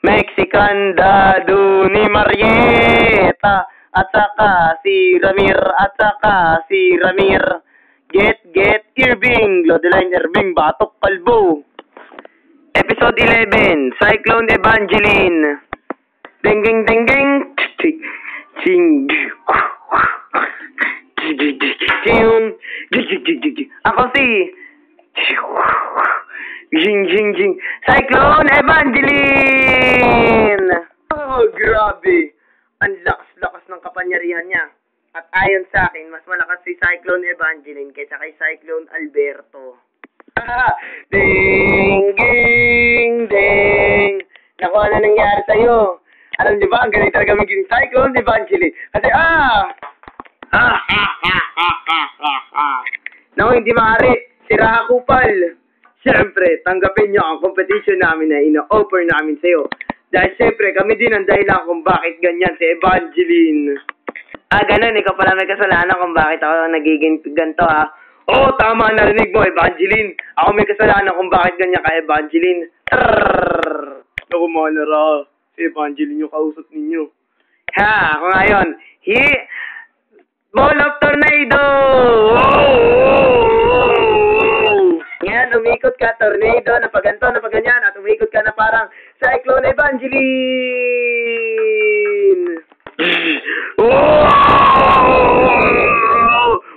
Mexican Dadu ni Marieta at saka si Ramir at saka si Ramir. Get Irving, Lodeline Irving, Batok Kalbo. Episode 11, Cyclone Evangeline. Ding ding ding ding. Ching. Ako si Jing. Cyclone Evangeline! Oh, grabe. Ang lakas ng kapangyarihan niya. At ayon sa akin, mas malakas si Cyclone Evangeline kaysa kay Cyclone Alberto. Ding! Naku, ano nangyari sa'yo? Alam niyo ba, ang galing talaga maging Cyclone Evangeline. Kasi, Naku, hindi maaari. Sira kupal. Siyempre, tanggapin niyo ang competition namin na ino-offer namin sa'yo. Dahil siyempre, kami din ang dahilan kung bakit ganyan si Evangeline. Ganun. Ikaw pala may kasalanan kung bakit ako nagiging ganito, ha? Oo, tama. Narinig mo, Evangeline. Ako may kasalanan kung bakit ganyan ka, Evangeline. Naku, manara. Si Evangeline yung kausap ninyo. Ako ngayon. Ball of Tornado! Yan, umikot ka, tornado, napaganto, napaganyan, at umikot ka na parang Cyclone Evangeline!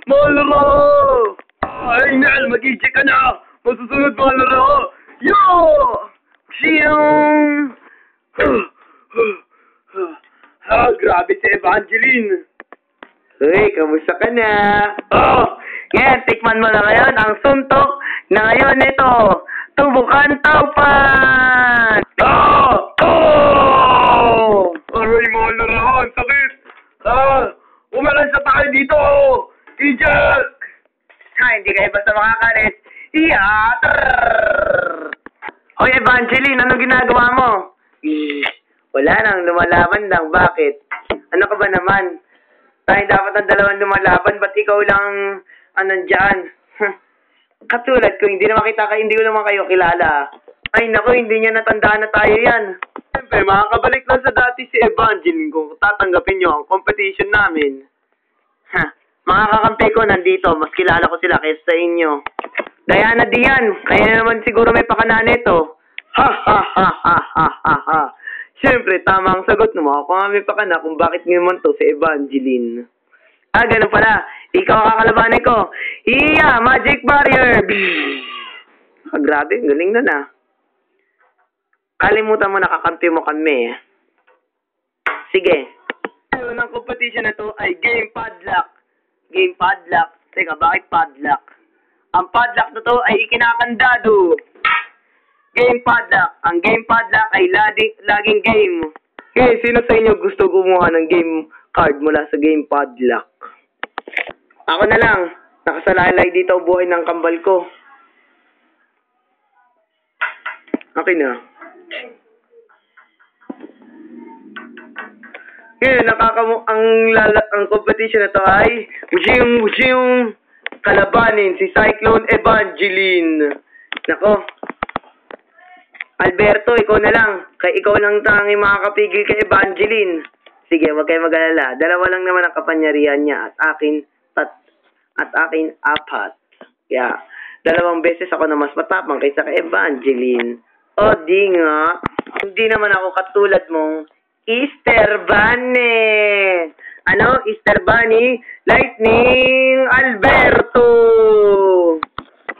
Malaro! Ay, Nel, mag-ijik ka na! Masusunod, malaro! Yo! Siyong! Grabe si Evangeline! Uy, kamusta ka na? Ngayon, tikman mo na ngayon ang suntok na ngayon ito. Tubukan taupan! Aray mo, larahan, sakit! Umalansa tayo dito! Ijak! Hindi kayo basta makakalit. Hoy, Evangeline, ano ginagawa mo? Wala nang, lumalaban lang. Bakit? Ano ka ba naman? Tayo dapat ang dalawang lumalaban, ba't ikaw lang nandyan? Katulad ko, hindi ko naman kayo kilala. Ay naku, hindi niya natandaan na tayo yan. Siyempre, makakabalik lang sa dati si Evangeline kung tatanggapin niyo ang competition namin. Mga kakampi ko nandito, mas kilala ko sila kaysa sa inyo. Diana Dian, kaya naman siguro may pakana nito. Siyempre, tama ang sagot mo. Ako nga may pakana kung bakit ngayon to si Evangeline. Ganun pala. Ikaw ang kakalabanin ko. Magic Barrier! Grabe, galing na na. Kalimutan mo nakakampi mo kami. Sige. Ang competition na to ay Game Padlock. Game Padlock. Teka, bakit Padlock? Ang Padlock na to ay ikinakandado. Game Padlock. Ang Game Padlock ay laging game. Okay, sino sa inyo gusto kumuha ng game card mula sa Game Padlock? Ako na lang. Nakasalalay dito buhay ng kambal ko. Okay na. Ngayon, ang competition na to ay Wujiyong kalabanin si Cyclone Evangeline. Nako. Alberto, ikaw na lang. Ikaw lang tanging makakapigil kay Evangeline. Sige, wag kayo mag-alala. Dalawa lang naman ang kapangyarihan niya at akin apat. Kaya, dalawang beses ako na mas matapang kaysa kay Evangeline. Di nga. Hindi naman ako katulad mong Easter Bunny. Ano? Easter Bunny? Lightning Alberto.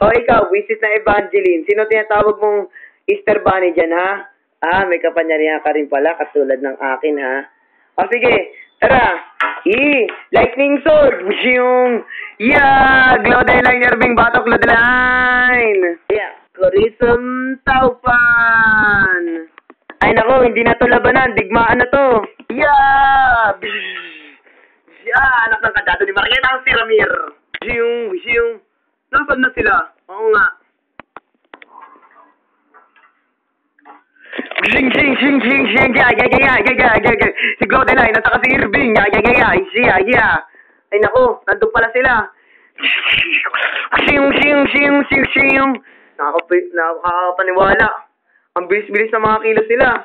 Ikaw, visit na Evangeline. Sino tinatawag mong Easter Bunny dyan, ha? May kapangyarihan ka rin pala, katulad ng akin, ha? Sige, tara. Lightning Sword. Lodeline Irving, Batok Lodeline. Corism Taupan. Ay, nako, hindi na to labanan. Digmaan na to. Anak ng kandado ni Marieta ang si Ramir. Nasaan na sila? Oo nga. Si Lodeline, nasa si Irving. Ay nako, nandun pala sila. Nakakapaniwala. Ang bilis-bilis na mga kilos nila.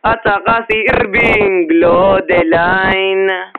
at saka si Irving Glodeline.